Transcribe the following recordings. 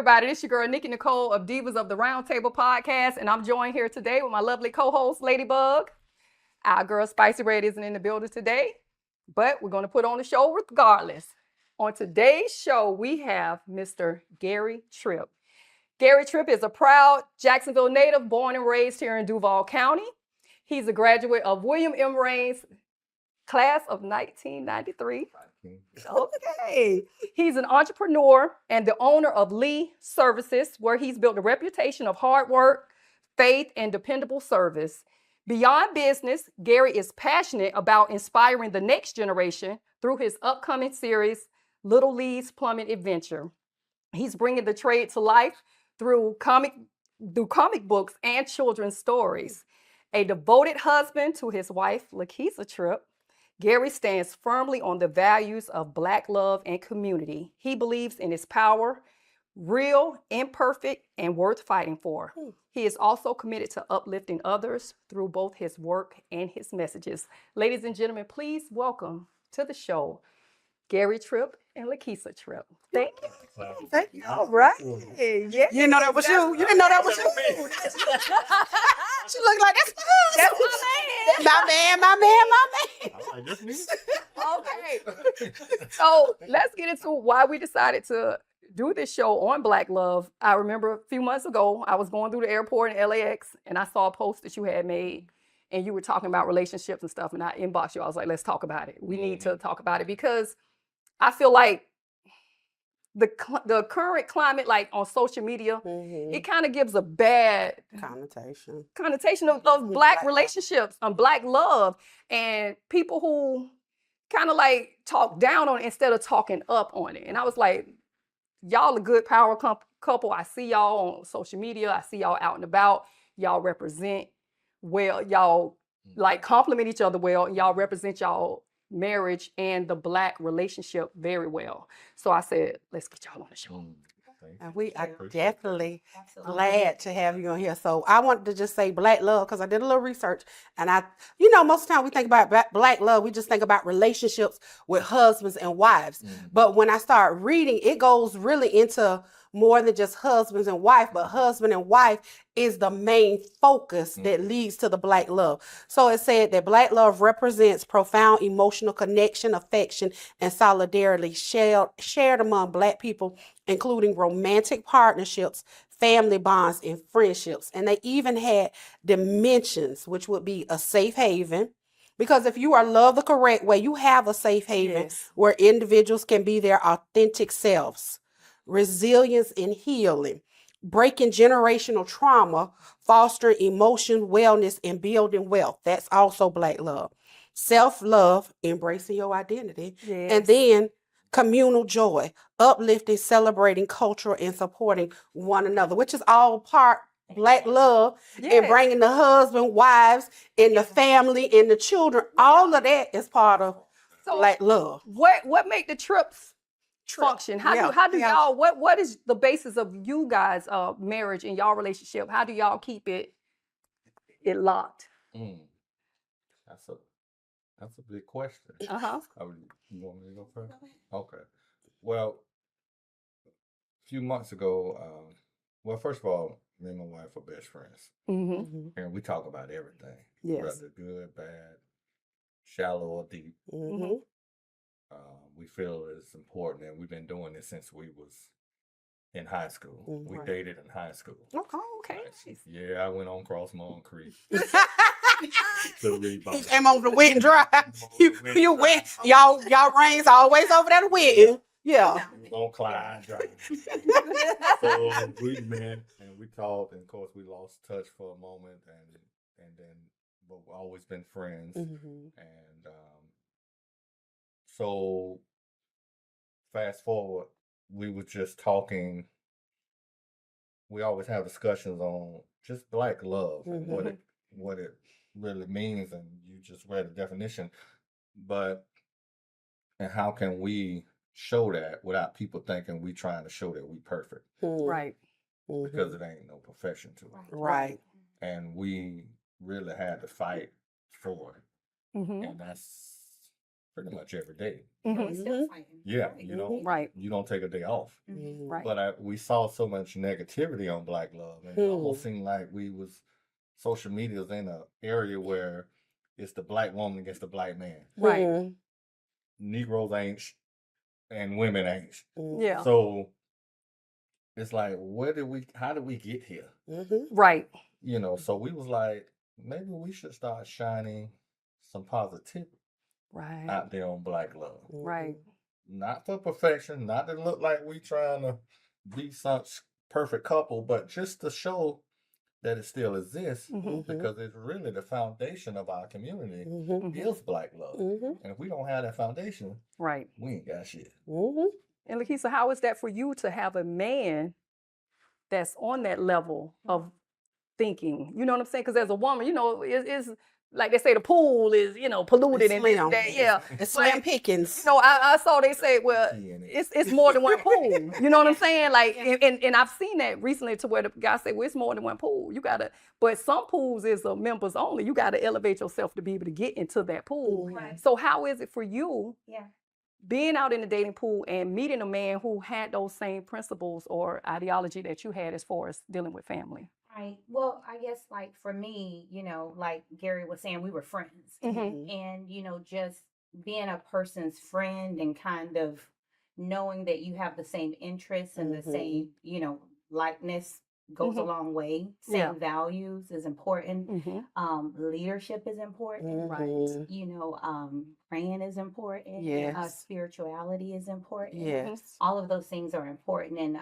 everybody? This is your girl, Nikki Nicole of Divas of the Round Table Podcast, and I'm joined here today with my lovely co-host, Ladybug. Our girl, Spicy Red, isn't in the building today, but we're going to put on the show regardless. On today's show, we have Mr. Gary Trip. Gary Trip is a proud Jacksonville native, born and raised here in Duval County. He's a graduate of William M. Raines class of 1993. Okay. He's an entrepreneur and the owner of Lee Services, where he's built a reputation of hard work, faith, and dependable service. Beyond business, Gary is passionate about inspiring the next generation through his upcoming series, Little Lee's Plumbing Adventure. He's bringing the trade to life through comic books and children's stories. A devoted husband to his wife, Keesia Trip, Gary stands firmly on the values of Black love and community. He believes in his power, real, imperfect, and worth fighting for. He is also committed to uplifting others through both his work and his messages. Ladies and gentlemen, please welcome to the show, Gary Trip and Keesia Trip. Thank you. Thank you. All right. Yeah. You didn't know that was you. You didn't know that was you. She looked like that's my man. My man. Just me? Okay. So let's get into why we decided to do this show on Black love. I remember a few months ago, I was going through the airport in LAX and I saw a post that you had made and you were talking about relationships and stuff. And I inboxed you. I was like, let's talk about it. We need to talk about it because I feel like the current climate, like on social media, it kind of gives a bad connotation of Black relationships, Black love, and people who kind of like talk down on it instead of talking up on it. And I was like, y'all a good power couple. I see y'all on social media. I see y'all out and about. Y'all represent well. Y'all like compliment each other well. Y'all represent y'all marriage and the Black relationship very well. So I said, let's get y'all on the show. And we are definitely glad to have you on here. So I wanted to just say Black love because I did a little research. And most of the time we think about Black love, we just think about relationships with husbands and wives. But when I start reading, it goes really into more than just husbands and wife, but husband and wife is the main focus that leads to the Black love. So it said that Black love represents profound emotional connection, affection, and solidarity shared among Black people, including romantic partnerships, family bonds, and friendships. And they even had dimensions, which would be a safe haven. Because if you are loved the correct way, you have a safe haven where individuals can be their authentic selves. Resilience and healing, breaking generational trauma, fostering emotion, wellness, and building wealth. That's also Black love. Self-love, embracing your identity. And then communal joy, uplifting, celebrating culture, and supporting one another, which is all part Black love, and bringing the husband, wives, and the family, and the children. All of that is part of Black love. What make the trips function? How do y'all, what is the basis of you guys marriage and y'all relationship? How do y'all keep it locked? That's a big question. You want me to go first? Okay. Well, a few months ago, first of all, me and my wife are best friends. And we talk about everything. Whether good, bad, shallow or deep. We feel it's important, and we've been doing this since we was in high school. We dated in high school. Okay. Yeah, I went on Crossmont Creek. He came over the wet and dry. You wet. Y'all rains always over there wet. Yeah. On Clyde Drive. So we met and we talked, and of course we lost touch for a moment, and then but we've always been friends. And so fast forward, we were just talking. We always have discussions on just Black love and what it really means, and you just read the definition. And how can we show that without people thinking we trying to show that we perfect? Right. Because it ain't no perfection to it. Right. And we really had to fight for it. And that's pretty much every day. Mhm. Still fighting. Yeah, Right. you don't Right. you don't take a day off. Mhm. Right. But we saw so much negativity on Black love, and it almost seemed like social media is in an area where it's the Black woman against the Black man. Right. Negroes ain't and women ain't. Yeah. So it's like, how did we get here? Right. So we was like, maybe we should start shining some positivity Right. out there on Black love. Right. Not for perfection, not to look like we trying to be such perfect couple, but just to show that it still exists, because it's really the foundation of our community is Black love. And if we don't have that foundation, Right. we ain't got shit. And Lakeisha, how is that for you to have a man that's on that level of thinking? You know what I'm saying? Because as a woman, it's like they say the pool is, polluted It's and this, slim. that, yeah. It's slim pickings. I saw they say, well, it's more than one pool. You know what I'm saying? Like, and I've seen that recently to where the guy say, well, it's more than one pool. But some pools is members only. You gotta elevate yourself to be able to get into that pool. Right. So how is it for you? Yeah. Being out in the dating pool and meeting a man who had those same principles or ideology that you had as far as dealing with family? Right. Well, I guess like for me, like Gary was saying, we were friends. And, just being a person's friend and kind of knowing that you have the same interests and the same, likeness goes a long way. Same Yeah. values is important. Leadership is important. Right. Praying is important. Yes. Spirituality is important. Yes. All of those things are important. And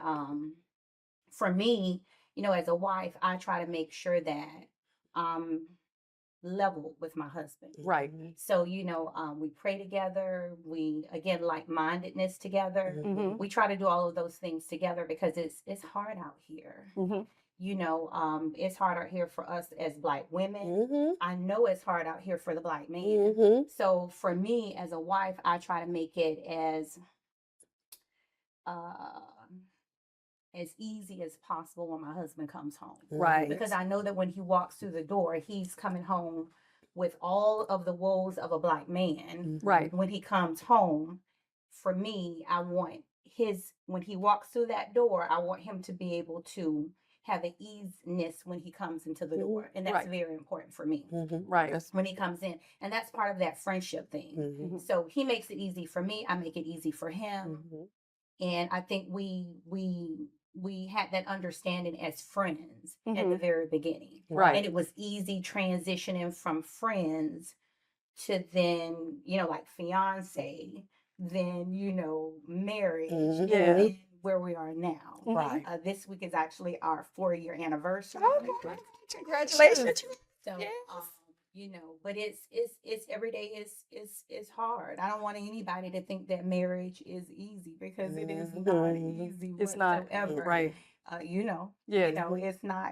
for me, as a wife, I try to make sure that I'm level with my husband. Right. So, we pray together. We, again, like-mindedness together. We try to do all of those things together because it's hard out here. It's hard out here for us as Black women. I know it's hard out here for the Black man. So for me as a wife, I try to make it as easy as possible when my husband comes home. Right. Because I know that when he walks through the door, he's coming home with all of the woes of a Black man. Right. When he comes home, for me, I want when he walks through that door, I want him to be able to have an easiness when he comes into the door. And that's Right. very important for me. Right. When he comes in. And that's part of that friendship thing. So he makes it easy for me. I make it easy for him. And I think we had that understanding as friends at the very beginning. Right. And it was easy transitioning from friends to then, like fiance, then, marriage, and then where we are now. Right. This week is actually our 4-year anniversary. Okay. Congratulations. So, Yes. But it's every day is hard. I don't want anybody to think that marriage is easy because it is not easy. It's not. Whatsoever. Right. Yeah.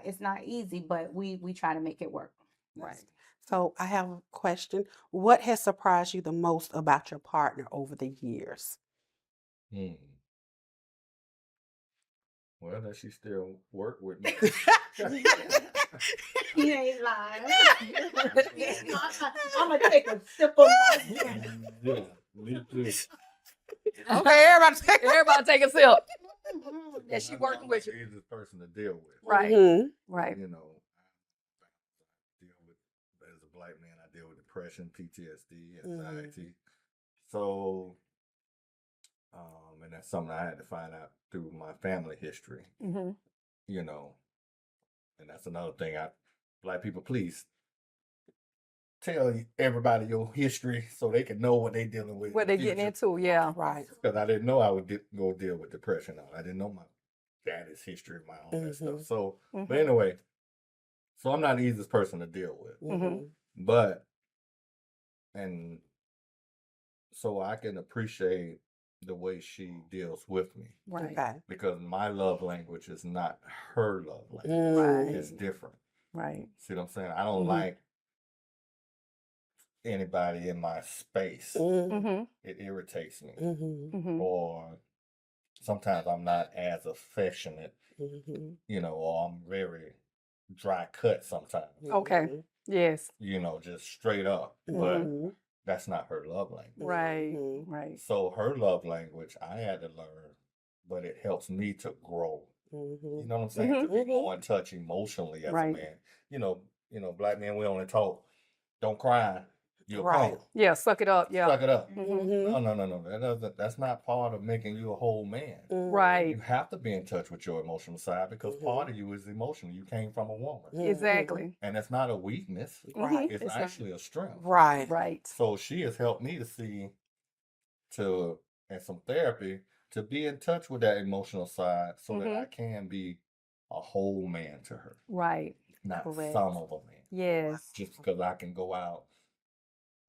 It's not easy, but we try to make it work. Right. So I have a question. What has surprised you the most about your partner over the years? Well, that she still work with me. He ain't lying. I'm gonna take a sip of my Yeah, me too. Okay, Everybody take a sip. Yeah, she I'm working not with the you. easiest person to deal with. Right. Mhm. Right. I deal with, as a Black man, I deal with depression, PTSD, anxiety. So, and that's something I had to find out through my family history. And that's another thing. Black people, please tell everybody your history so they can know what they're dealing with. What they getting into, yeah. Right. Because I didn't know I would go deal with depression. I didn't know my daddy's history, my own that stuff. So, but anyway, so I'm not the easiest person to deal with. But, and so I can appreciate the way she deals with me. Right. Okay. Because my love language is not her love language. Right. It's different. Right. See what I'm saying? I don't like anybody in my space. It irritates me. Or sometimes I'm not as affectionate, or I'm very dry cut sometimes. Okay. Yes. Just straight up. But that's not her love language. Right. Mm-hmm. Right. So her love language, I had to learn, but it helps me to grow. Mm-hmm. You know what I'm saying? To be Mhm. more in touch emotionally as a Right. man. Black men, we only talk, don't cry, you're a Right. punk. Yeah. Suck it up. Yeah. Suck it up. Mm-hmm. No. That's not part of making you a whole man. Right. You have to be in touch with your emotional side because Mhm. part of you is emotional. You came from a woman. Exactly. And it's not a weakness. Right. It's It's not. actually a strength. Right. Right. So she has helped me to see and some therapy to be in touch with that emotional side so that I can be a whole man to her. Right. Not Correct. some of a man. Yes. Just because I can go out,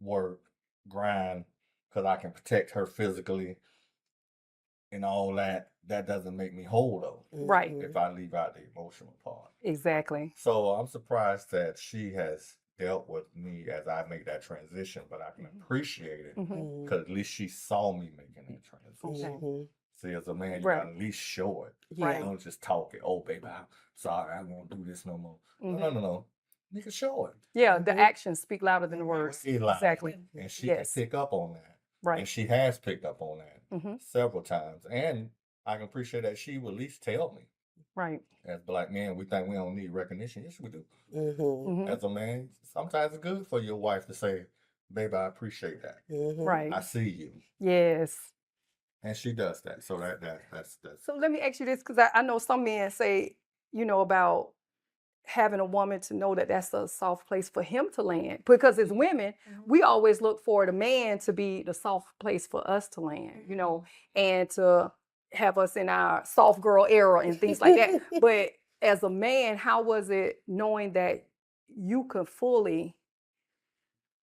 work, grind, because I can protect her physically and all that, that doesn't make me whole though. Right. If I leave out the emotional part. Exactly. So I'm surprised that she has dealt with me as I make that transition, but I can appreciate it Mm-hmm. because at least she saw me making that transition. Mhm. See, as a man, you Right. gotta at least show it. Yeah. Don't just talk it. Oh, baby, I'm sorry, I won't do this no more. Mhm. No. You can show it. Yeah. The Mhm. actions speak louder than the words. Way louder. Exactly. And she Yes. can pick up on that. Right. And she has picked up on that Mm-hmm. several times. And I can appreciate that she would at least tell me. Right. As black men, we think we don't need recognition. Yes, we do. Mm-hmm. Mm-hmm. As a man, sometimes it's good for your wife to say, baby, I appreciate that. Mm-hmm. Right. I see you. Yes. And she does that. So that's So let me ask you this, because I know some men say, about having a woman to know that that's a soft place for him to land. Because as women, we always look for the man to be the soft place for us to land, and to have us in our soft girl era and things like that. But as a man, how was it knowing that you could fully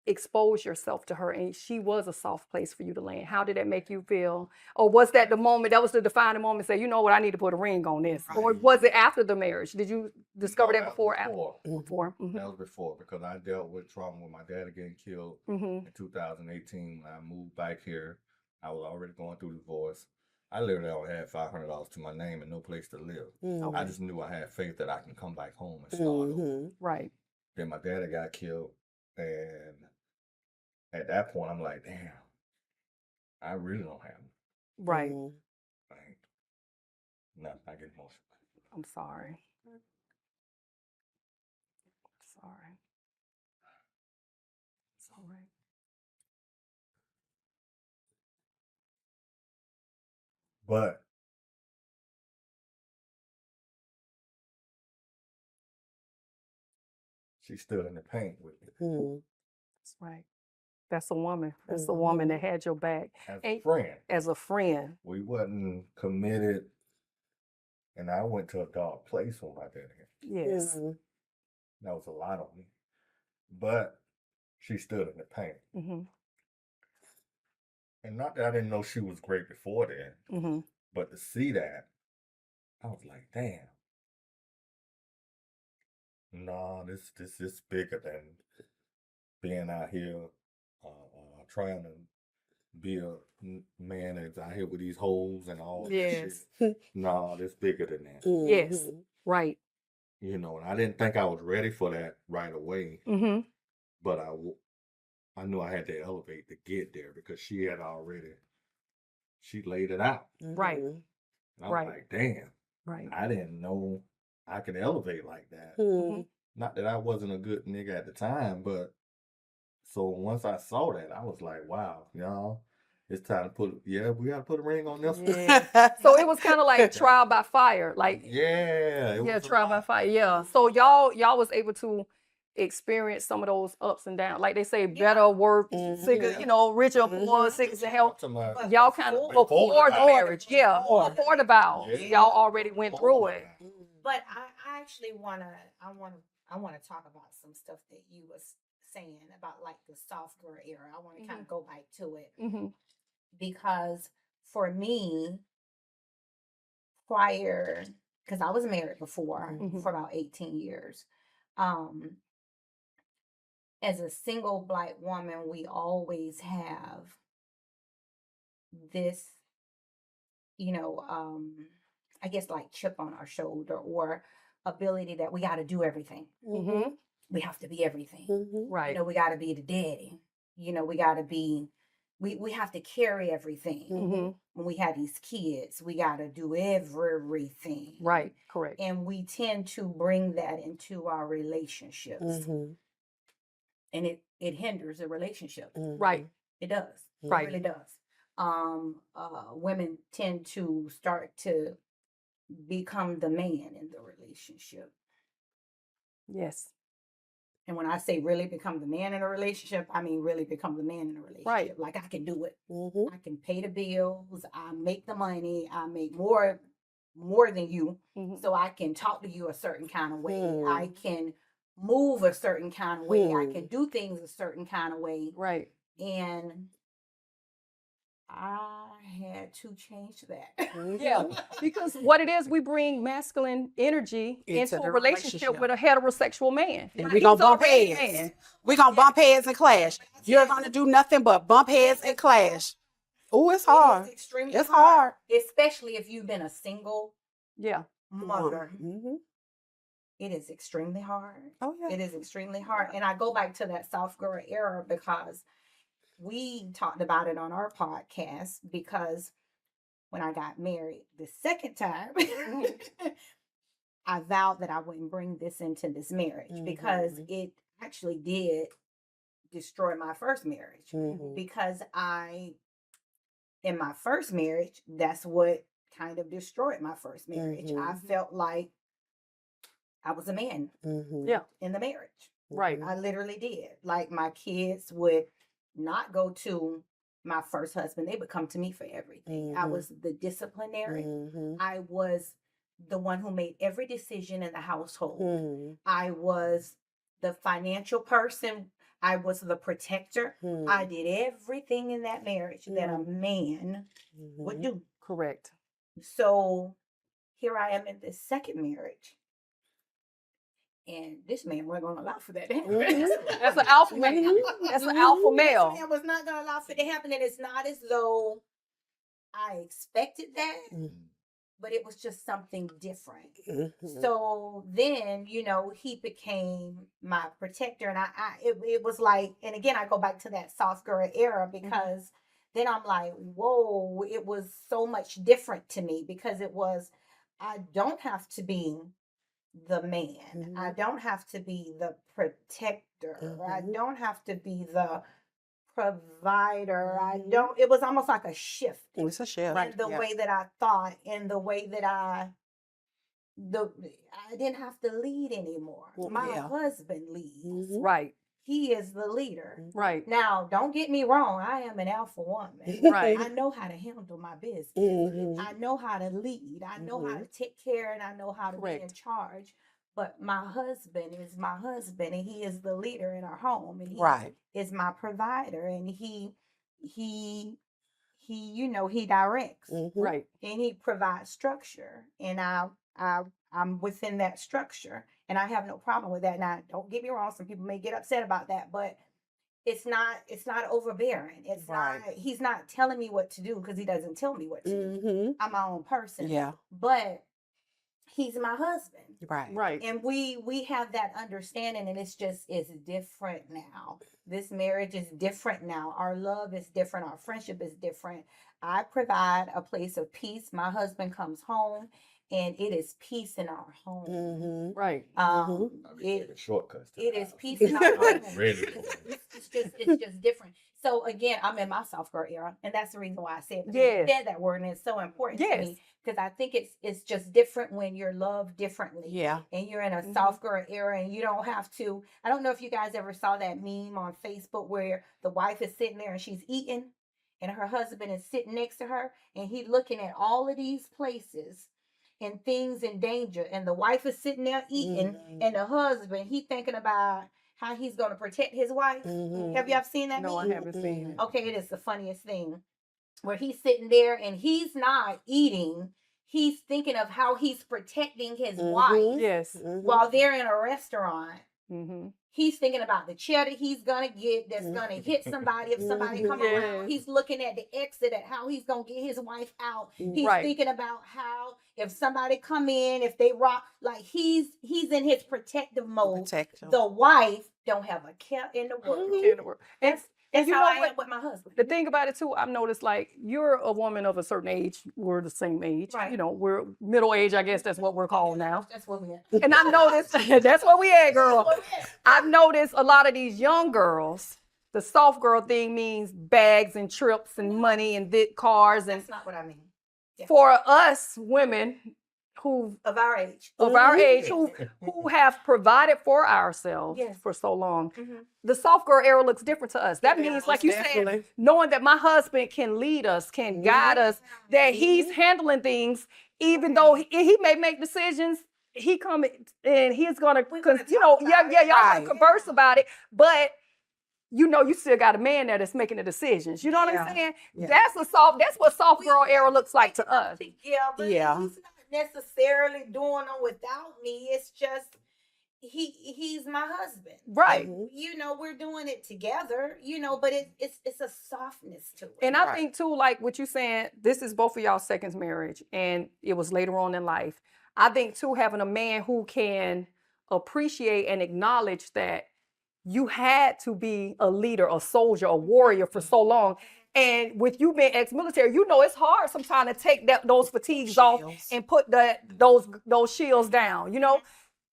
expose yourself to her and she was a soft place for you to land? How did that make you feel? Or was that the moment, that was the defining moment, say, you know what, I need to put a ring on this? Or was it after the marriage? Did you discover that before? Before. Mm-hmm. That was before, because I dealt with trauma with my dad getting killed Mm-hmm. in 2018. When I moved back here, I was already going through divorce. I literally only had $500 to my name and no place to live. Mm-hmm. I just knew I had faith that I can come back home and start over. Right. Then my dad got killed, and at that point, I'm like, damn, I really don't have it. Right. Like, no, I get emotional. I'm sorry. Sorry. It's all right. But she stood in the paint with me. Mm-hmm. That's right. That's a woman. That's a woman that had your back. As a friend. As a friend. We wasn't committed, and I went to a dark place when my dad got killed. Yes. Mm-hmm. That was a lot on me. But she stood in the paint. Mm-hmm. And not that I didn't know she was great before then, Mm-hmm. but to see that, I was like, damn. No, this is bigger than being out here trying to be a man that's out here with these holes and all that shit. No, this bigger than that. Mm-hmm. Yes. Right. And I didn't think I was ready for that right away. Mm-hmm. But I knew I had to elevate to get there because she laid it out. Right. And I was like, damn. Right. I didn't know I could elevate like that. Mm-hmm. Not that I wasn't a good nigga at the time, but so once I saw that, I was like, wow, y'all, it's time to we got to put a ring on this. Yeah. So it was kind of like trial by fire. Like, trial by fire. Yeah. So y'all was able to experience some of those ups and downs. Like they say, better, work, sicker, richer, poor, sickness and health. Y'all kind of before the marriage. Yeah. Before the vow. Y'all already went through it. But I actually want to talk about some stuff that you was saying about like the soft girl era. I want to kind of go back to it. Mm-hmm. Because for me, prior, because I was married before for about 18 years. As a single Black woman, we always have this, I guess like chip on our shoulder or ability that we got to do everything. Mm-hmm. We have to be everything. Mm-hmm. Right. We got to be the daddy. you know, we got to be, we have to carry everything. Mm-hmm. When we have these kids, we got to do everything. Right. Correct. And we tend to bring that into our relationships. Mm-hmm. And it hinders a relationship. Right. It does. Right. It really does. Women tend to start to become the man in the relationship. Yes. And when I say really become the man in a relationship, I mean really become the man in a relationship. Right. Like I can do it. Mm-hmm. I can pay the bills. I make the money. I make more than you. Mm-hmm. So I can talk to you a certain kind of way. I can move a certain kind of way. I can do things a certain kind of way. Right. And I had to change that. Yeah, because what it is, we bring masculine energy into the a relationship relationship. with a heterosexual man. And we're going to bump heads. We're going to bump heads and clash. You're going to do nothing but bump heads and clash. Oh, it's hard. It's hard. Especially if you've been a single Yeah. mother. Mm-hmm. It is extremely hard. Oh, yeah. It is extremely hard. And I go back to that soft girl era because we talked about it on our podcast, because when I got married the second time, I vowed that I wouldn't bring this into this marriage because it actually did destroy my first marriage. Because in my first marriage, that's what kind of destroyed my first marriage. I felt like I was a man Yeah. in the marriage. Right. I literally did. Like my kids would not go to my first husband. They would come to me for everything. I was the disciplinary. I was the one who made every decision in the household. I was the financial person. I was the protector. I did everything in that marriage that a man would do. Correct. So here I am in this second marriage. And this man wasn't going to allow for that to happen. That's an alpha man. That's an alpha male. This man was not going to allow for it to happen. And it's not as though I expected that, but it was just something different. So then, you know, he became my protector. And it was like, and again, I go back to that soft girl era because then I'm like, whoa, it was so much different to me because it was, I don't have to be the man. I don't have to be the protector. I don't have to be the provider. It was almost like a shift. It's a shift. In the way that I thought, in the way that I didn't have to lead anymore. My husband leads. Right. He is the leader. Right. Now, don't get me wrong. I am an alpha woman. Right. I know how to handle my business. I know how to lead. I know how to take care, and I know how to be in charge. But my husband is my husband, and he is the leader in our home, and he is my provider, and he you know, he directs. Right. And he provides structure, and I'm within that structure, and I have no problem with that. Now, don't get me wrong, some people may get upset about that, but it's not overbearing. It's not, he's not telling me what to do because he doesn't tell me what to do. I'm my own person. Yeah. But he's my husband. Right. And we have that understanding, and it's different now. This marriage is different now. Our love is different. Our friendship is different. I provide a place of peace. My husband comes home, and it is peace in our home. Right. Shortcuts. It is peace in our home. It's just different. So again, I'm in my soft girl era, and that's the reason why I said that word, and it's so important to me because I think it's just different when you're loved differently. Yeah. And you're in a soft girl era, and you don't have to. I don't know if you guys ever saw that meme on Facebook where the wife is sitting there and she's eating, and her husband is sitting next to her, and he's looking at all of these places and things in danger, and the wife is sitting there eating, and the husband, he thinking about how he's going to protect his wife. Have you ever seen that? No, meme? I haven't seen it. Okay, it is the funniest thing where he's sitting there and he's not eating. He's thinking of how he's protecting his wife. Yes. While they're in a restaurant. Mm-hmm. He's thinking about the chair that he's going to get that's going to hit somebody if somebody come around. He's looking at the exit at how he's going to get his wife out. He's thinking about how if somebody come in, if they rock, like he's in his protective mode. The wife don't have a care in the world. That's you how know I what? am with my husband. The thing about it too, I've noticed like you're a woman of a certain age. We're the same age. Right. You know, we're middle age, I guess that's what we're called now. That's what we are. And I've noticed that's what we at, girl. I've noticed a lot of these young girls, the soft girl thing means bags and trips and money and cars. And That's not what I mean. Yeah. for us women who Of our age. who have provided for ourselves Yes. for so long, Mhm. the soft girl era looks different to us. That Yeah, means, like you said, definitely. knowing that my husband can lead us, can guide us, that he's handling things, even though he may make decisions. He come and he's gonna, We're gonna you know, talk about y'all it. gonna Right. converse about it, but you know, you still got a man there that's making the decisions. You know what Yeah. I'm saying? Yeah. That's what soft girl era looks like to us. Together. Yeah. He's not necessarily doing them without me. It's just he's my husband. Right. Mhm. You know, we're doing it together, you know, but it's a softness to it. And I Right. think too, like what you saying, this is both of y'all's second marriage, and it was later on in life. I think too, having a man who can appreciate and acknowledge that you had to be a leader, a soldier, a warrior for so long. And with you being ex-military, you know it's hard sometimes to take those fatigues off Shields. and put those shields down, you know?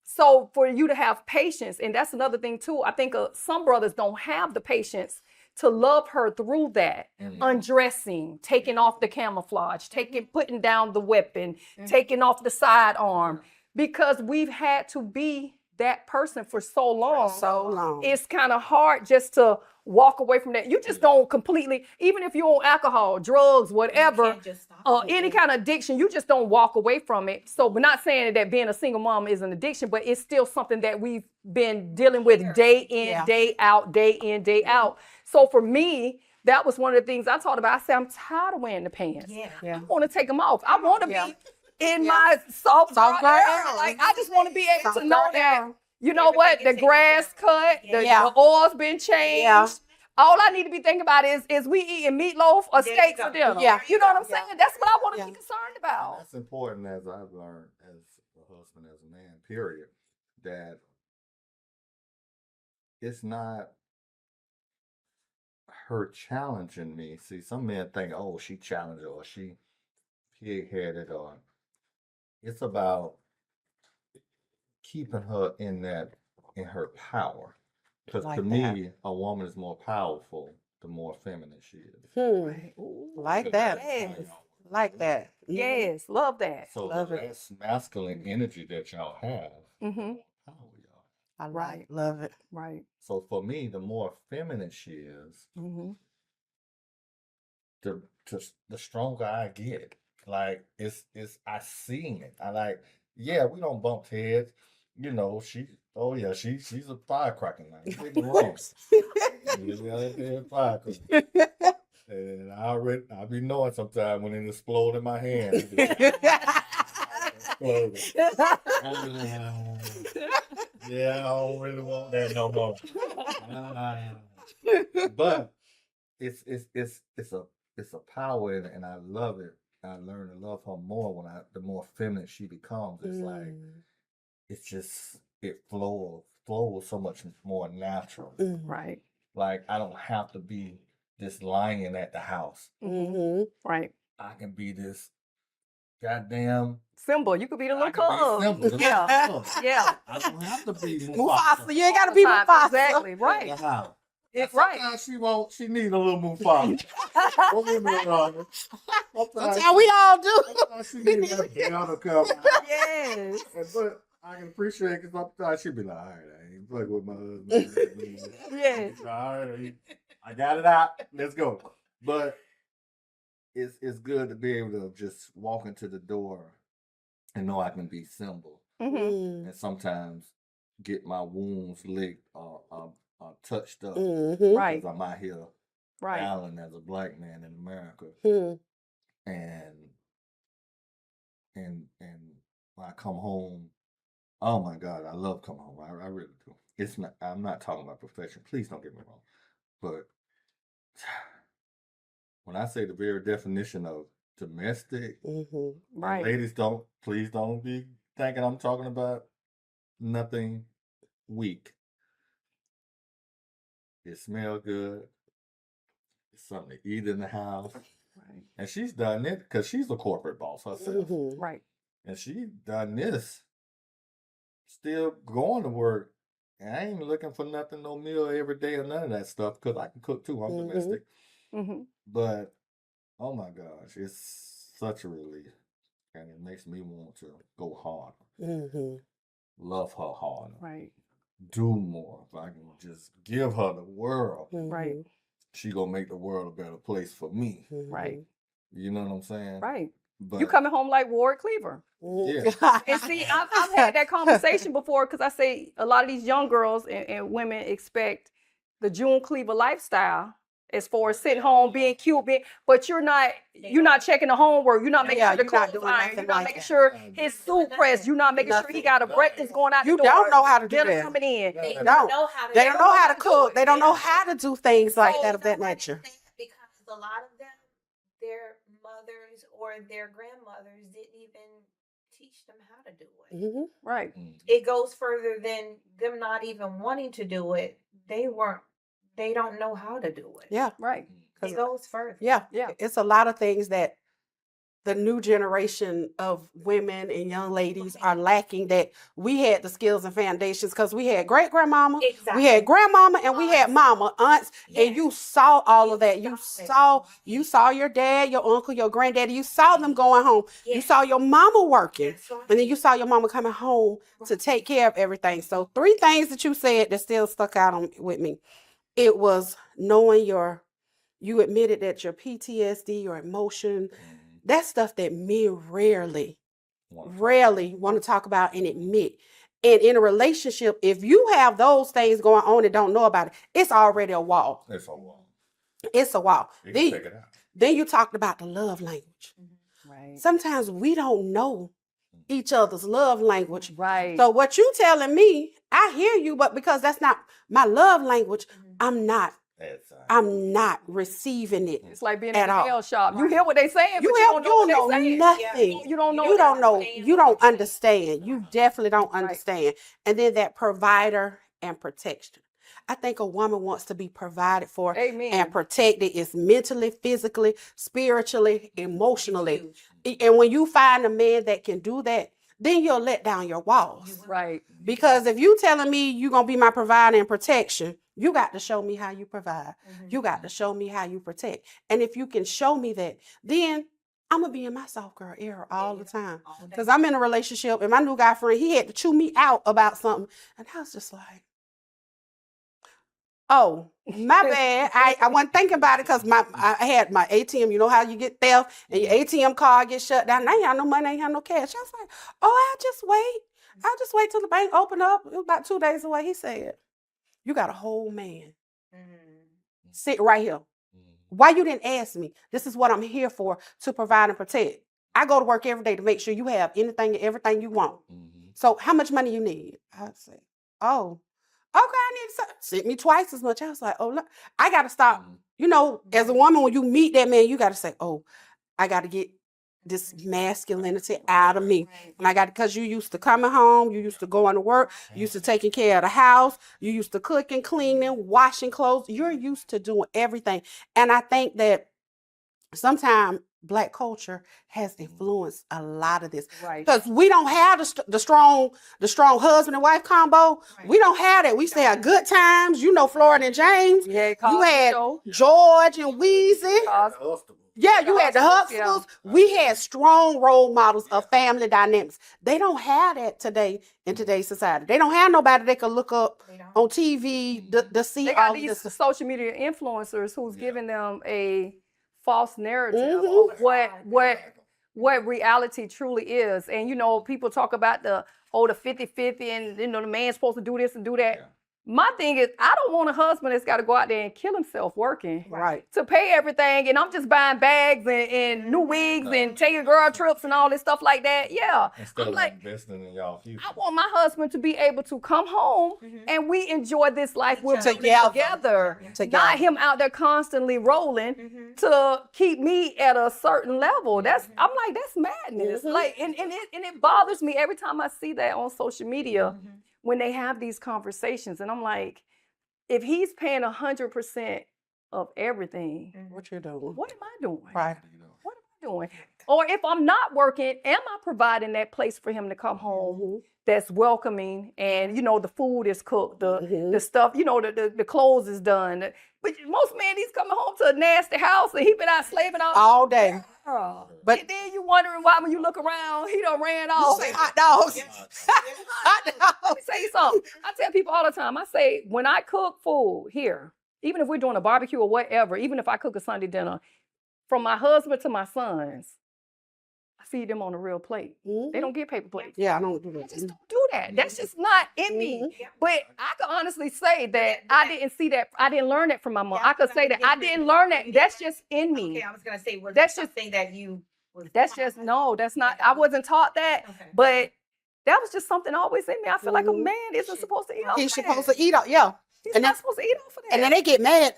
So for you to have patience, and that's another thing too, I think some brothers don't have the patience to love her through that. Undressing, taking off the camouflage, putting down the weapon, taking off the sidearm, because we've had to be that person for so long. So long. It's kind of hard just to walk away from that. You just don't completely, even if you're on alcohol, drugs, whatever, can't just stop it. any kind of addiction, you just don't walk away from it. So we're not saying that being a single mom is an addiction, but it's still something that we've been dealing with day in, Yeah. day out, day in, day out. So for me, that was one of the things I taught about. I said, I'm tired of wearing the pants. Yeah. Yeah. I want to take them off. I want to Yeah. be in Yeah. my soft Soft girl girl era. era. Like, I just want to be able Soft to know girl that, era. you know what, the Everything is grass taken cut, care of. Yeah. the oil's been changed. Yeah. All I need to be thinking about is we eating meatloaf or There you steak go. for dinner. Yeah. You know what I'm Yeah. saying? That's what I want to Yeah. be concerned about. That's important, as I've learned as a husband, as a man, period, that it's not her challenging me. See, some men think, oh, she challenged her, or she pig-headed, or it's about keeping her in her power. Because Like to that. me, a woman is more powerful the more feminine she is. Like that. Yes. Like that. Yes, love that. So Love it. that's masculine energy that y'all have. Mm-hmm. Power y'all. I Right. love it. Right. So for me, the more feminine she is, Mm-hmm. the stronger I get. Like it's I seen it. I like, yeah, we don't bump heads. You know, she's a firecracker now. You get me wrong. Firecracker. And I be knowing sometimes when it explode in my hand. Yeah, I don't really want that no more. But it's a power in it, and I love it. I learn to love her more the more feminine she becomes. It's like it's just it flows so much more natural. Right. Like I don't have to be this lion at the house. Mm-hmm. Right. I can be this goddamn Symbol. You could be the little I can be cub. Simba, the Yeah. little cub. Yeah. I don't have to be Mufasa. You ain't gotta be Time. Mufasa. Exactly. Right. Yeah. It's right. Sometimes she need a little Mufasa. Don't get me wrong. That's how we all do. Sometimes she need that bell to come out. Yes. But I can appreciate it because sometimes she be like, all right, I ain't fucking with my husband. Yes. All right, I got it out. Let's go. But it's good to be able to just walk into the door and know I can be simple. Mm-hmm. And sometimes get my wounds licked or touched up. Right. Because I'm out here Right. battling as a black man in America. And when I come home, oh my God, I love coming home. I really do. I'm not talking about perfection. Please don't get me wrong. But when I say the very definition of domestic, Right. ladies, please don't be thinking I'm talking about nothing weak. It smells good. something to eat in the house. Right. And she's done it because she's a corporate boss herself. Right. And she done this, still going to work. And I ain't looking for nothing, no meal every day or none of that stuff because I can cook too. I'm domestic. But, oh my gosh, it's such a relief. And it makes me want to go harder. Love her harder. Right. Do more. If I can just give her the world, Right. she gonna make the world a better place for me. Right. You know what I'm saying? Right. But You coming home like Ward Cleaver. yeah. And see, I've had that conversation before because I say a lot of these young girls and women expect the June Cleaver lifestyle as far as sitting home, being cute, but you're not checking the homework. You're not making sure the clothes iron. You're not making sure his suit pressed. You're not making sure he got a breakfast going out the door. You don't know how to do dinner that. coming in. They don't know how to cook. They don't know how to do things like that of that nature. Because a lot of them, their mothers or their grandmothers didn't even teach them how to do it. Right. It goes further than them not even wanting to do it. They don't know how to do it. Yeah. Right. It goes further. Yeah. Yeah. It's a lot of things that the new generation of women and young ladies are lacking, that we had the skills and foundations because we had great grandmama, we had grandmama, and we had mama, aunts, and you saw all of that. You saw your dad, your uncle, your granddaddy. You saw them going home. You saw your mama working, and then you saw your mama coming home to take care of everything. So 3 things that you said that still stuck out with me. It was knowing you admitted that your PTSD, your emotion, that's stuff that men rarely want to talk about and admit. And in a relationship, if you have those things going on and don't know about it, it's already a wall. It's a wall. It's a wall. You can take it out. Then you talked about the love language. Right. Sometimes we don't know each other's love language. Right. So what you telling me, I hear you, but because that's not my love language, I'm not receiving it. It's like being at in a all. nail shop. You hear what they saying, but You don't know know what they saying. nothing. You don't know. You don't know. You don't understand. You definitely don't understand. And then that provider and protection. I think a woman wants to be provided for and protected. It's mentally, physically, spiritually, emotionally. And when you find a man that can do that, then you'll let down your walls. Right. Because if you telling me you're going to be my provider and protection, you got to show me how you provide. You got to show me how you protect. And if you can show me that, then I'm going to be in my soft girl era all the time. Because I'm in a relationship and my new guy friend, he had to chew me out about something. And I was just like, oh, my bad. I wasn't thinking about it because I had my ATM. You know how you get theft and your ATM card gets shut down. I ain't have no money, I ain't have no cash. I was like, oh, I'll just wait till the bank open up. It was about 2 days away. He said, you got a whole man. Sit right here. Why you didn't ask me? This is what I'm here for, to provide and protect. I go to work every day to make sure you have anything and everything you want. So how much money you need? I said, oh, okay, I need to send me twice as much. I was like, oh, look, I got to stop. You know, as a woman, when you meet that man, you got to say, oh, I got to get this masculinity out of me. And I got, because you used to coming home, you used to going to work, you used to taking care of the house, you used to cooking, cleaning, washing clothes. You're used to doing everything. And I think that sometimes Black culture has influenced a lot of this, because we don't have the strong husband and wife combo. We don't have that. We used to have good times. You know, Florida and James. You had George and Weezy. Yeah, you had the Huxtables. We had strong role models of family dynamics. They don't have that today in today's society. They don't have nobody they can look up on TV to see they got all these this. social media influencers who's giving them a false narrative of what reality truly is. And you know, people talk about the 50-50 and you know the man's supposed to do this and do that. My thing is, I don't want a husband that's got to go out there and kill himself working to pay everything, and I'm just buying bags and new wigs and taking girl trips and all this stuff like that. Yeah, instead I'm of like, investing in y'all future. I want my husband to be able to come home and we enjoy this life we're building together. Not him out there constantly rolling to keep me at a certain level. I'm like, that's madness. Like, and it bothers me every time I see that on social media. When they have these conversations, and I'm like, if he's paying 100% of everything. What you doing? What am I doing? Right. What am I doing? Or if I'm not working, am I providing that place for him to come home that's welcoming and, you know, the food is cooked, the stuff, you know, the clothes is done. But most men, he's coming home to a nasty house and he been out slaving all day. But and then you wondering why when you look around, he done ran off. You say hot dogs. Hot dogs. Let me tell you something. I tell people all the time, I say, when I cook food here, even if we're doing a barbecue or whatever, even if I cook a Sunday dinner, from my husband to my sons, I feed them on a real plate. They don't get paper plates. Yeah, I don't do that. I just don't do that. That's just not in me. But I can honestly say that I didn't see that. I didn't learn that from my mom. I could say that I didn't learn that. That's just in me. Okay, I was gonna say, was that's that something that you? That's just no. That's not. I wasn't taught that. Okay. But that was just something always in me. I feel like a man isn't supposed to eat off. He's supposed to eat off. Yeah. He's not supposed to eat off of that. And then they get mad.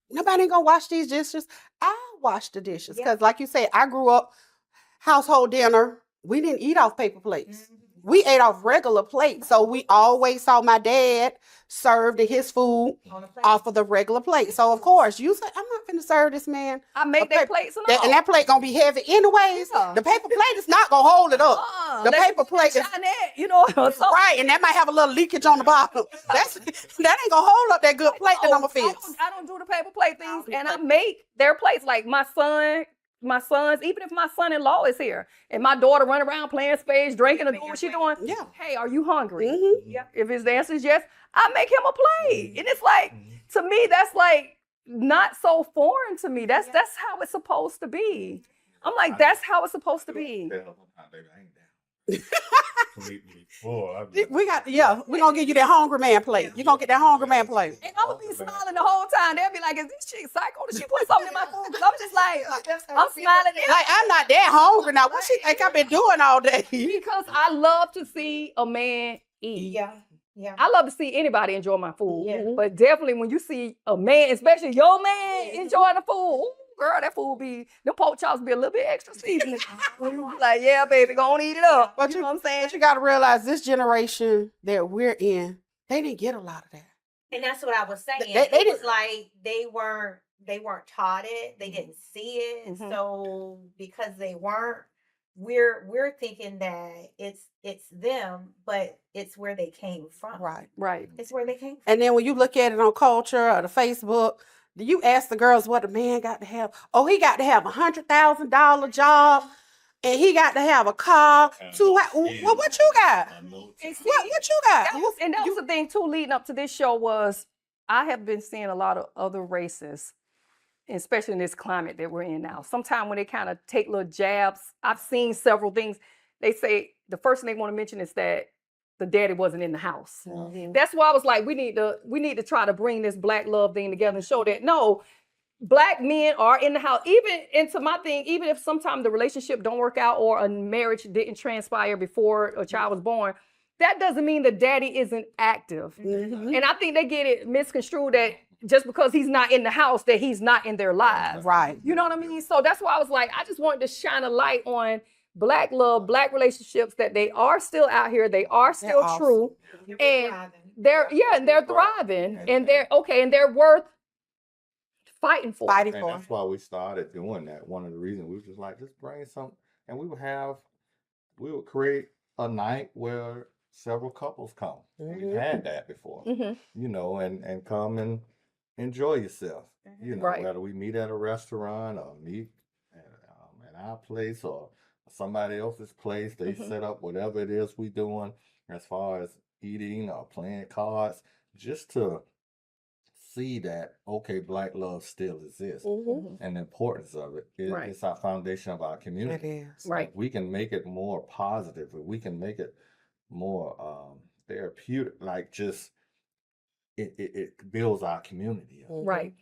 Nobody ain't gonna wash these dishes. I wash the dishes because, like you said, I grew up household dinner. We didn't eat off paper plates. We ate off regular plates. So we always saw my dad serve his food off of the regular plate. So of course you say, I'm not gonna serve this man. I make that plates and all. And that plate gonna be heavy anyways. Yeah. The paper plate is not gonna hold it up. The paper plate is you know, right, and that might have a little leakage on the bottom. That ain't gonna hold up that good plate that I'm gonna fix. I don't do the paper plate things, and I make their plates. Like my sons, even if my son-in-law is here and my daughter run around playing spades, drinking, or doing what she doing. Yeah. Hey, are you hungry? Yeah. If his answer is yes, I make him a plate, and it's like to me that's like not so foreign to me. That's how it's supposed to be. I'm like, that's how it's supposed to be. We got, we're gonna give you that hungry man plate. You're gonna get that hungry man plate. And I'm gonna be smiling the whole time. They'll be like, is this chick psycho? Did she put something in my food? Because I'm just like, I'm smiling. Like, I'm not that hungry now. What she think I've been doing all day? Because I love to see a man eat. Yeah. I love to see anybody enjoy my food. But definitely when you see a man, especially your man, enjoying the food, ooh, girl, that food them pork chops be a little bit extra seasoning. Like, yeah, baby, go on eat it up. But you know what I'm saying? But you gotta realize this generation that we're in, they didn't get a lot of that. And that's what I was saying. They it was like they weren't taught it. They didn't see it. And so because they weren't, we're thinking that it's them, but it's where they came from. Right. It's where they came from. And then when you look at it on culture or the Facebook, do you ask the girls what a man got to have? Oh, he got to have $100,000 job, and he got to have a car. Well, what you got? What you got? That was the thing too. Leading up to this show was I have been seeing a lot of other races, especially in this climate that we're in now. Sometimes when they kind of take little jabs, I've seen several things. They say the first thing they want to mention is that the daddy wasn't in the house. That's why I was like, we need to try to bring this black love thing together and show that no, black men are in the house. Even into my thing, even if sometimes the relationship don't work out or a marriage didn't transpire before a child was born, that doesn't mean the daddy isn't active. And I think they get it misconstrued that just because he's not in the house, that he's not in their lives. Right. You know what I mean? So that's why I was like, I just wanted to shine a light on black love, black relationships, that they are still out here, they are still true, and they're thriving, and they're worth fighting for. And that's why we started doing that. One of the reasons we were just like, just bring something, and we would create a night where several couples come. We've had that before, you know, and come and enjoy yourself. You know, whether we meet at a restaurant or meet at our place or somebody else's place, they set up whatever it is we doing as far as eating or playing cards, just to see that, okay, black love still exists and the importance of it. It's our foundation of our community. It is. Right. We can make it more positive, we can make it more therapeutic, like just it builds our community. Right.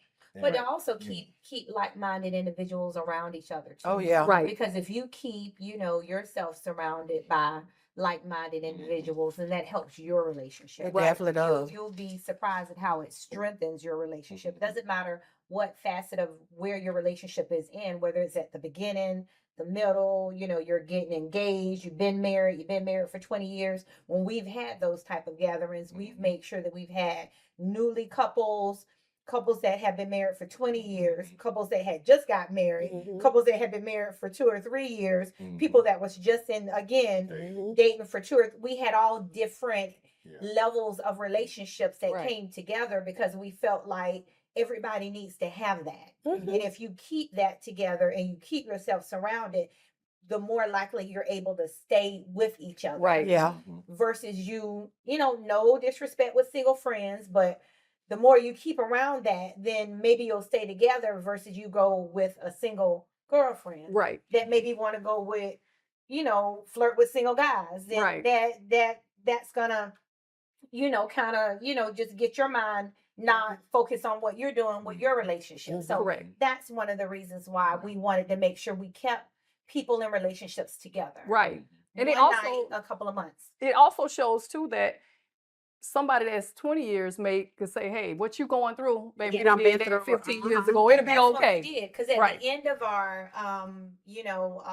But also keep like-minded individuals around each other too. Oh yeah. Right. Because if you keep, yourself surrounded by like-minded individuals, and that helps your relationship. It definitely does. You'll be surprised at how it strengthens your relationship. It doesn't matter what facet of where your relationship is in, whether it's at the beginning, the middle, you're getting engaged, you've been married for 20 years. When we've had those type of gatherings, we've made sure that we've had newly couples, couples that have been married for 20 years, couples that had just got married, couples that had been married for 2 or 3 years, people that was just in, again, dating for 2 or we had all different levels of relationships that came together because we felt like everybody needs to have that. And if you keep that together and you keep yourself surrounded, the more likely you're able to stay with each other. Right. Yeah. Versus you know, no disrespect with single friends, but the more you keep around that, then maybe you'll stay together versus you go with a single girlfriend. Right. That maybe want to go with, you know, flirt with single guys. Then Right. that's gonna, you know, kind of, you know, just get your mind not focus on what you're doing with your relationship. So Correct. that's one of the reasons why we wanted to make sure we kept people in relationships together. Right. And it One also night, a couple of months. It also shows too that somebody that's 20 years could say, hey, what you going through, baby, You done did been that through 15 years ago. It'll be That's what okay. we did, because at Right. the end of our you know,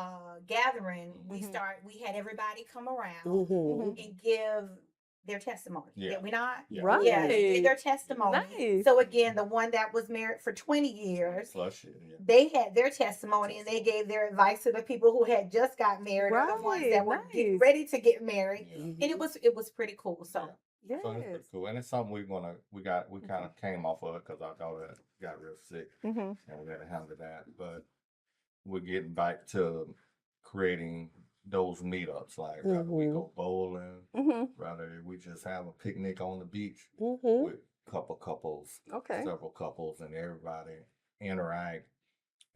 gathering, we had everybody come around and give their testimony. Yeah. Did we not? Right. Yeah, they did their testimony. Nice. So again, the one that was married for 20 years, Plus, they had their testimony and they gave their advice to the people who had just got married or the ones that were getting ready to get married. And it was pretty cool. So Yes. So it's pretty cool, and it's something we kind of came off of it because our daughter got real sick, and we had to handle that. But we're getting back to creating those meetups, like rather we go bowling, rather we just have a picnic on the beach with couples, several couples, and everybody interact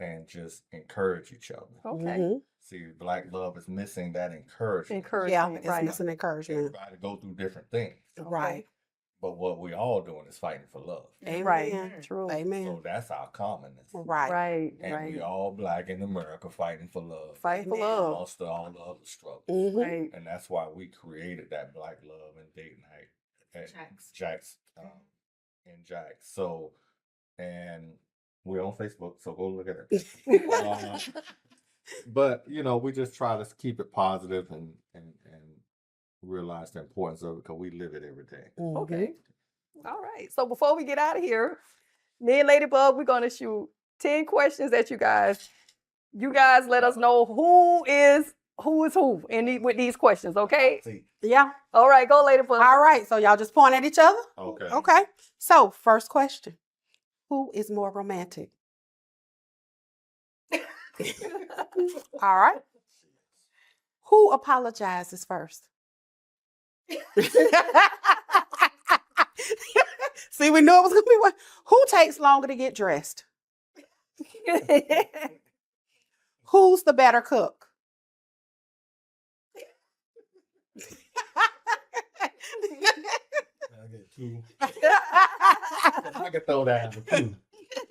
and just encourage each other. Okay. See, Black love is missing that encouragement. Yeah, it's missing encouragement. Everybody go through different things. Right. But what we all doing is fighting for love. Amen. Right. True. Amen. So that's our commonness. Right. Right. And we all Black in America fighting for love. Fighting for love. Amongst all the other struggles. Right. And that's why we created that Black love and date night at Jack's in Jack's. So, and we're on Facebook, so go look at it. But you know, we just try to keep it positive and realize the importance of it because we live it every day. Okay. All right. So before we get out of here, me and Ladybug, we're gonna shoot 10 questions at you guys. You guys let us know who is who with these questions, okay? Yeah. All right, go Ladybug. All right. So y'all just point at each other? Okay. Okay. So first question. Who is more romantic? All right. Who apologizes first? See, we knew it was going to be one. Who takes longer to get dressed? Who's the better cook? I get two. I can throw that in two.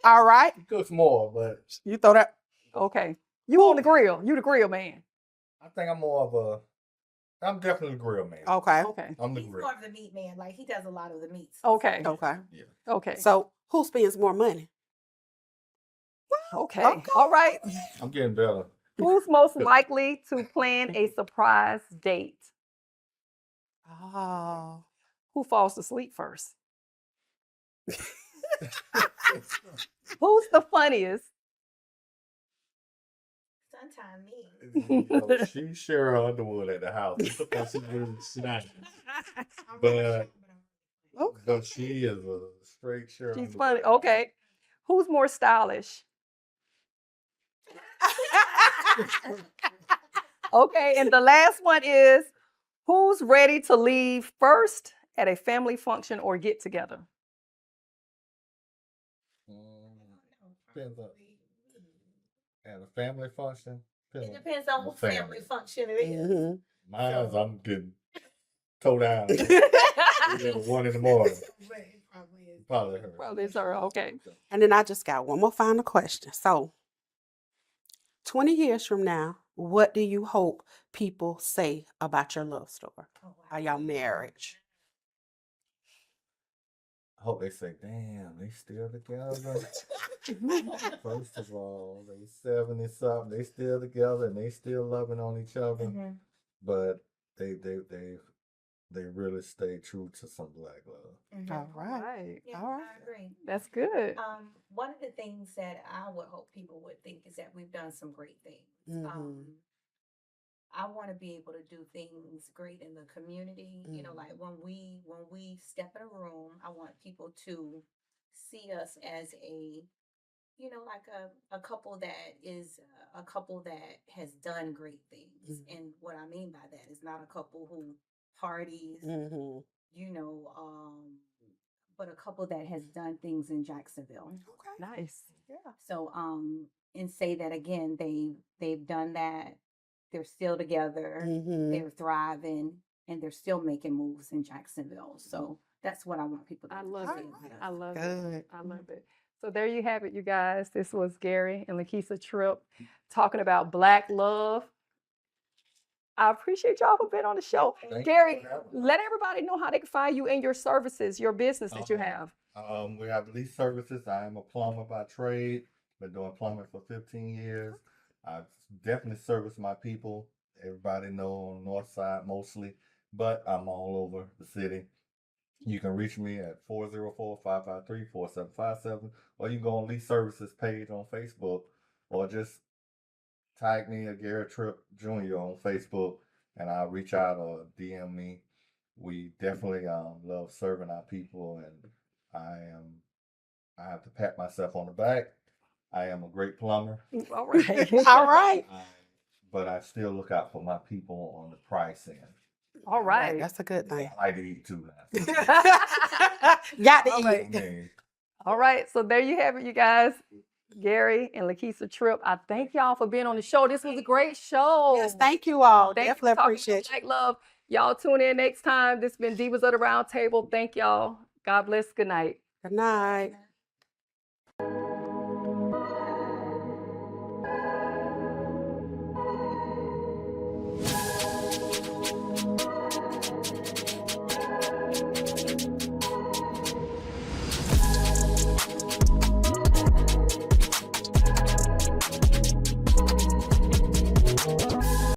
All right. Cooks more, but You throw that. Okay. You on the grill. You the grill man. I think I'm more of a. I'm definitely the grill man. Okay. Okay. I'm the he's grill. more of the meat man. Like he does a lot of the meats. Okay. Okay. Okay. So who spends more money? Okay. All right. I'm getting better. Who's most likely to plan a surprise date? Oh. Who falls asleep first? Who's the funniest? Sometimes me. She share her underwood at the house. Because she's really snatchy. But but she is a straight share. She's funny. Okay. Who's more stylish? Okay. And the last one is who's ready to leave first at a family function or get together? Depends on. At a family function. It depends on what family function it is. Mine's I'm getting toe down. 1 in the morning. Probably her. Probably it's her. Okay. And then I just got one more final question. So 20 years from now, what do you hope people say about your love story or your marriage? I hope they say, damn, they still together. First of all, they 70 something, they still together and they still loving on each other. But they've they really stay true to some black love. All right. Right. Yeah, All right. I agree. That's good. One of the things that I would hope people would think is that we've done some great things. I want to be able to do things great in the community. You know, like when we step in a room, I want people to see us as a, you know, like a couple that is a couple that has done great things. And what I mean by that is not a couple who parties, you know, but a couple that has done things in Jacksonville. Okay. Nice. Yeah. So and say that again, they've done that. They're still together. They're thriving, and they're still making moves in Jacksonville. So that's what I want people to I see. love it. I love Good. it. I love it. So there you have it, you guys. This was Gary and Keesia Trip talking about Black love. I appreciate y'all for being on the show. Gary, let everybody know how they can find you and your services, your business that you have. We have lease services. I am a plumber by trade. Been doing plumbing for 15 years. I've definitely serviced my people. Everybody know on the north side mostly, but I'm all over the city. You can reach me at 404-553-4757, or you can go on Lease Services page on Facebook, or just tag me at Gary Trip Jr. on Facebook, and I'll reach out or DM me. We definitely love serving our people, and I have to pat myself on the back. I am a great plumber. All right. All right. But I still look out for my people on the price end. All right. That's a good thing. I like to eat too now. Got to All eat. right. All right. So there you have it, you guys. Gary and Keesia Trip. I thank y'all for being on the show. This was a great show. Yes, thank you all. Thank you Definitely for talking appreciate about Black love. Y'all tune in next time. This has been Divas of the Round Table. Thank y'all. God bless. Good night. you. Good night.